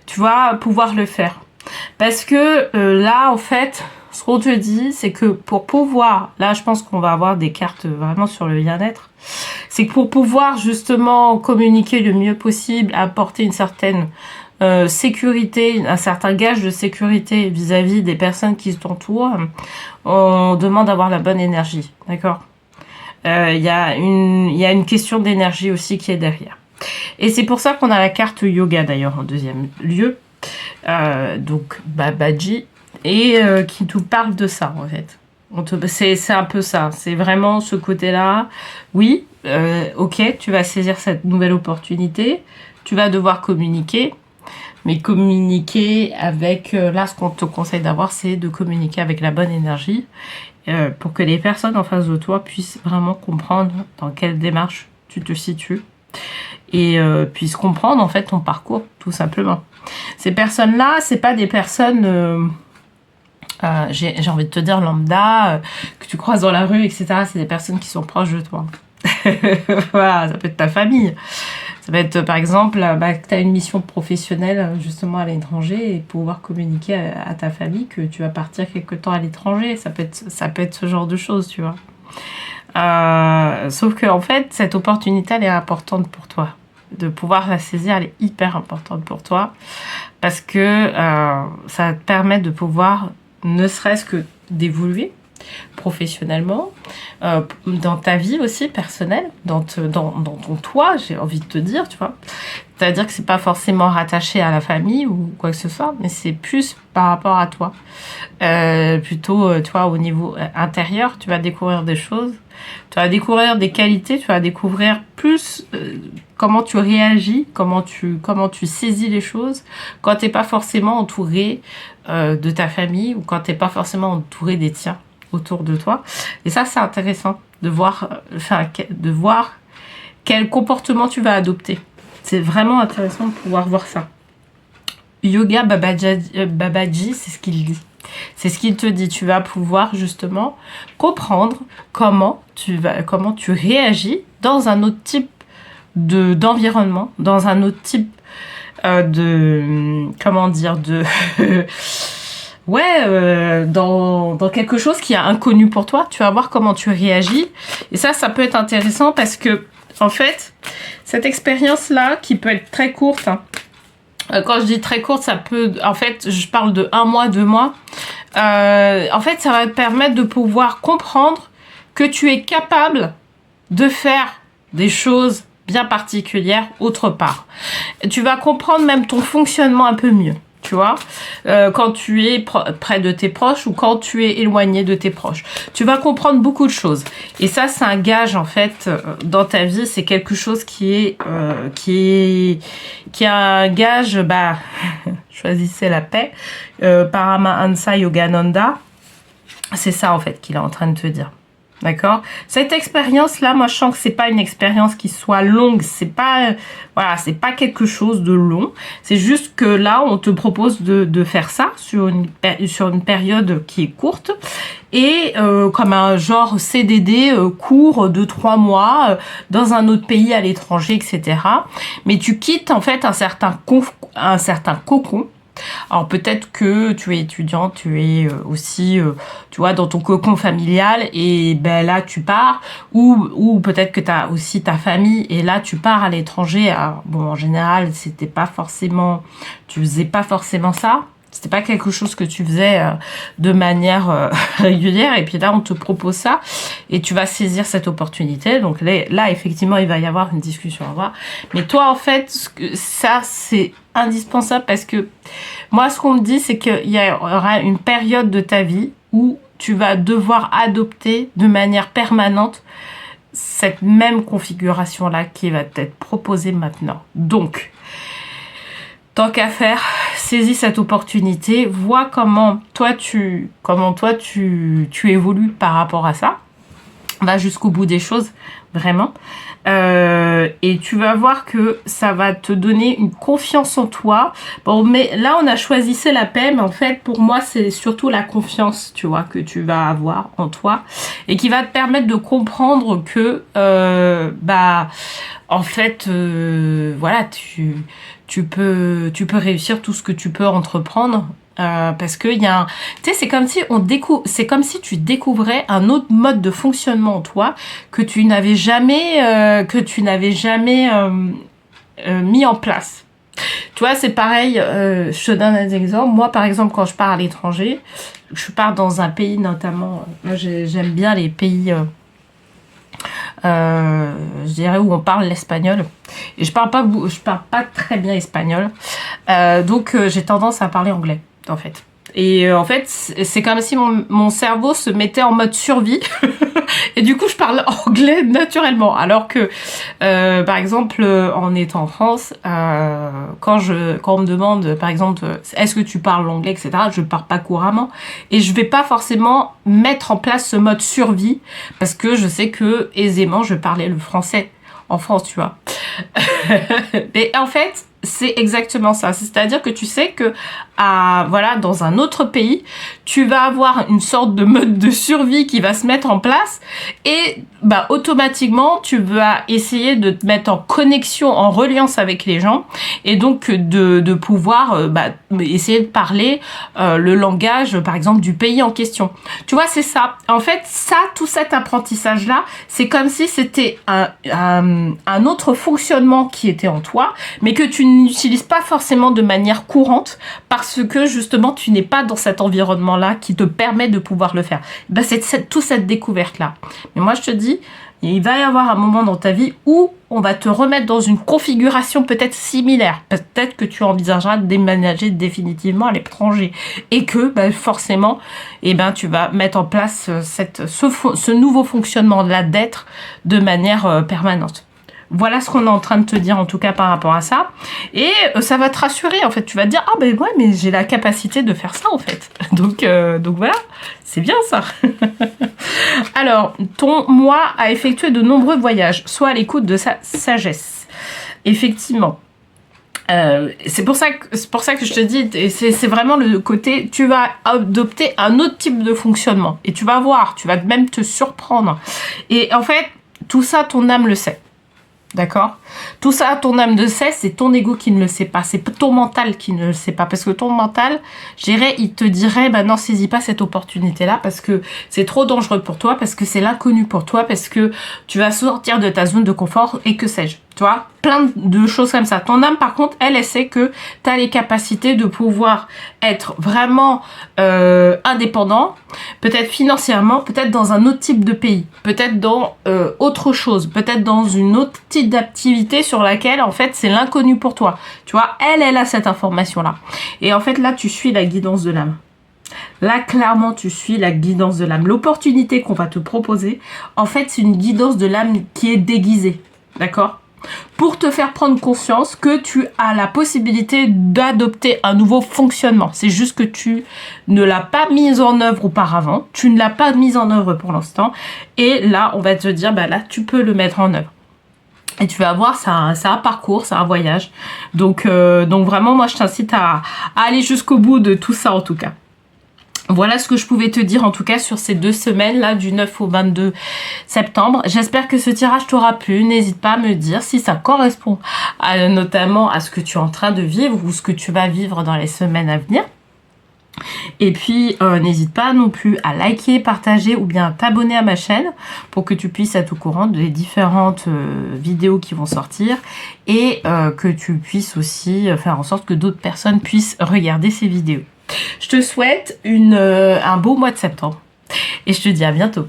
tu vas pouvoir le faire. Parce que là, en fait, ce qu'on te dit, c'est que pour pouvoir, là je pense qu'on va avoir des cartes vraiment sur le bien-être, c'est que pour pouvoir justement communiquer le mieux possible, apporter une certaine sécurité, un certain gage de sécurité vis-à-vis des personnes qui t'entourent, on demande d'avoir la bonne énergie, d'accord? Il y a une question d'énergie aussi qui est derrière. Et c'est pour ça qu'on a la carte yoga d'ailleurs en deuxième lieu, donc Babaji, et qui nous parle de ça en fait. C'est un peu ça, c'est vraiment ce côté-là. Oui, ok, tu vas saisir cette nouvelle opportunité, tu vas devoir communiquer, mais communiquer avec, là ce qu'on te conseille d'avoir, c'est de communiquer avec la bonne énergie pour que les personnes en face de toi puissent vraiment comprendre dans quelle démarche tu te situes et puissent comprendre en fait ton parcours tout simplement. Ces personnes-là, c'est pas des personnes... j'ai envie de te dire lambda, que tu croises dans la rue, etc. C'est des personnes qui sont proches de toi. Voilà, ça peut être ta famille. Ça peut être par exemple que tu as une mission professionnelle justement à l'étranger et pouvoir communiquer à ta famille que tu vas partir quelque temps à l'étranger. Ça peut être ce genre de choses, tu vois. Sauf que en fait, cette opportunité, elle est importante pour toi. De pouvoir la saisir, elle est hyper importante pour toi. Parce que ça te permet de pouvoir ne serait-ce que d'évoluer professionnellement, dans ta vie aussi personnelle, dans ton toi, j'ai envie de te dire, tu vois. C'est-à-dire que c'est pas forcément rattaché à la famille ou quoi que ce soit, mais c'est plus par rapport à toi. Plutôt, tu vois, au niveau intérieur, tu vas découvrir des choses, tu vas découvrir des qualités, tu vas découvrir plus comment tu réagis, comment tu saisis les choses quand t'es pas forcément entouré de ta famille ou quand t'es pas forcément entouré des tiens autour de toi. Et ça, c'est intéressant de voir quel comportement tu vas adopter. C'est vraiment intéressant de pouvoir voir ça. Yoga Babaji, c'est ce qu'il dit. C'est ce qu'il te dit. Tu vas pouvoir justement comprendre comment tu réagis dans un autre type d'environnement, dans un autre type dans quelque chose qui est inconnu pour toi. Tu vas voir comment tu réagis. Et ça peut être intéressant parce que, en fait, cette expérience-là, qui peut être très courte, hein, quand je dis très courte, ça peut... En fait, je parle de 1 mois, 2 mois. En fait, ça va te permettre de pouvoir comprendre que tu es capable de faire des choses bien particulière autre part. Tu vas comprendre même ton fonctionnement un peu mieux. Tu vois, quand tu es près de tes proches ou quand tu es éloigné de tes proches. Tu vas comprendre beaucoup de choses. Et ça, c'est un gage, en fait, dans ta vie. C'est quelque chose qui est un gage, bah, choisissez la paix. Paramahansa Yogananda. C'est ça, en fait, qu'il est en train de te dire. D'accord? Cette expérience-là, moi, je sens que c'est pas une expérience qui soit longue. C'est pas, voilà, c'est pas quelque chose de long. C'est juste que là, on te propose de faire ça sur une période qui est courte et comme un genre CDD court de 3 mois dans un autre pays à l'étranger, etc. Mais tu quittes en fait un certain cocon. Alors peut-être que tu es étudiante, tu es aussi, tu vois, dans ton cocon familial et ben là tu pars, ou peut-être que tu as aussi ta famille et là tu pars à l'étranger. Bon, en général, c'était pas forcément, tu faisais pas forcément ça. C'était pas quelque chose que tu faisais de manière régulière. Et puis là, on te propose ça et tu vas saisir cette opportunité. Donc là, effectivement, il va y avoir une discussion à avoir. Mais toi, en fait, ça, c'est indispensable parce que moi, ce qu'on me dit, c'est qu'il y aura une période de ta vie où tu vas devoir adopter de manière permanente cette même configuration-là qui va t'être proposée maintenant. Donc, tant qu'à faire, saisis cette opportunité, vois comment toi tu évolues par rapport à ça. Va jusqu'au bout des choses, vraiment. Et tu vas voir que ça va te donner une confiance en toi. Bon, mais là, on a choisi c'est la paix, mais en fait, pour moi, c'est surtout la confiance, tu vois, que tu vas avoir en toi et qui va te permettre de comprendre que, en fait, voilà, tu peux réussir tout ce que tu peux entreprendre. Parce que il y a un, tu sais, c'est comme si tu découvrais un autre mode de fonctionnement en toi que tu n'avais jamais mis en place. Tu vois, c'est pareil. Je te donne un exemple. Moi, par exemple, quand je pars à l'étranger, je pars dans un pays notamment. Moi, j'aime bien les pays. Je dirais où on parle l'espagnol et je parle pas très bien espagnol, donc j'ai tendance à parler anglais en fait. Et en fait, c'est comme si mon cerveau se mettait en mode survie et du coup, je parle anglais naturellement. Alors que, par exemple, en étant en France, quand on me demande, par exemple, est-ce que tu parles l'anglais, etc., je parle pas couramment et je vais pas forcément mettre en place ce mode survie parce que je sais que aisément, je parlais le français en France, tu vois. Mais en fait, c'est exactement ça. C'est-à-dire que tu sais que voilà, dans un autre pays, tu vas avoir une sorte de mode de survie qui va se mettre en place et bah, automatiquement, tu vas essayer de te mettre en connexion, en reliance avec les gens et donc de pouvoir essayer de parler le langage, par exemple, du pays en question. Tu vois, c'est ça. En fait, tout cet apprentissage-là, c'est comme si c'était un autre fonctionnement qui était en toi, mais que tu n'utilises pas forcément de manière courante parce que justement tu n'es pas dans cet environnement-là qui te permet de pouvoir le faire. Ben, c'est toute cette découverte-là. Mais moi je te dis, il va y avoir un moment dans ta vie où on va te remettre dans une configuration peut-être similaire. Peut-être que tu envisageras de déménager définitivement à l'étranger et que forcément tu vas mettre en place ce nouveau fonctionnement-là d'être de manière permanente. Voilà ce qu'on est en train de te dire en tout cas par rapport à ça. Et ça va te rassurer en fait. Tu vas te dire ah ben ouais mais j'ai la capacité de faire ça en fait. Donc voilà, c'est bien ça. Alors, ton moi a effectué de nombreux voyages, soit à l'écoute de sa sagesse. Effectivement. C'est pour ça que je te dis, c'est vraiment le côté, tu vas adopter un autre type de fonctionnement. Et tu vas voir, tu vas même te surprendre. Et en fait, tout ça, ton âme le sait. D'accord? Tout ça, ton âme le sait, c'est ton ego qui ne le sait pas. C'est ton mental qui ne le sait pas. Parce que ton mental, il te dirait, non, saisis pas cette opportunité-là parce que c'est trop dangereux pour toi, parce que c'est l'inconnu pour toi, parce que tu vas sortir de ta zone de confort et que sais-je. Tu vois, plein de choses comme ça. Ton âme, par contre, elle sait que tu as les capacités de pouvoir être vraiment indépendant, peut-être financièrement, peut-être dans un autre type de pays, peut-être dans autre chose, peut-être dans une autre type d'activité sur laquelle, en fait, c'est l'inconnu pour toi. Tu vois, elle a cette information-là. Et en fait, là, tu suis la guidance de l'âme. Là, clairement, tu suis la guidance de l'âme. L'opportunité qu'on va te proposer, en fait, c'est une guidance de l'âme qui est déguisée. D'accord ? Pour te faire prendre conscience que tu as la possibilité d'adopter un nouveau fonctionnement. C'est juste que tu ne l'as pas mise en œuvre auparavant, tu ne l'as pas mise en œuvre pour l'instant, et là, on va te dire, bah là, tu peux le mettre en œuvre. Et tu vas voir, c'est un parcours, c'est un voyage. Donc vraiment, moi, je t'incite à aller jusqu'au bout de tout ça, en tout cas. Voilà ce que je pouvais te dire en tout cas sur ces 2 semaines là du 9 au 22 septembre. J'espère que ce tirage t'aura plu. N'hésite pas à me dire si ça correspond notamment à ce que tu es en train de vivre ou ce que tu vas vivre dans les semaines à venir. Et puis n'hésite pas non plus à liker, partager ou bien t'abonner à ma chaîne pour que tu puisses être au courant des différentes vidéos qui vont sortir et que tu puisses aussi faire en sorte que d'autres personnes puissent regarder ces vidéos. Je te souhaite un beau mois de septembre et je te dis à bientôt.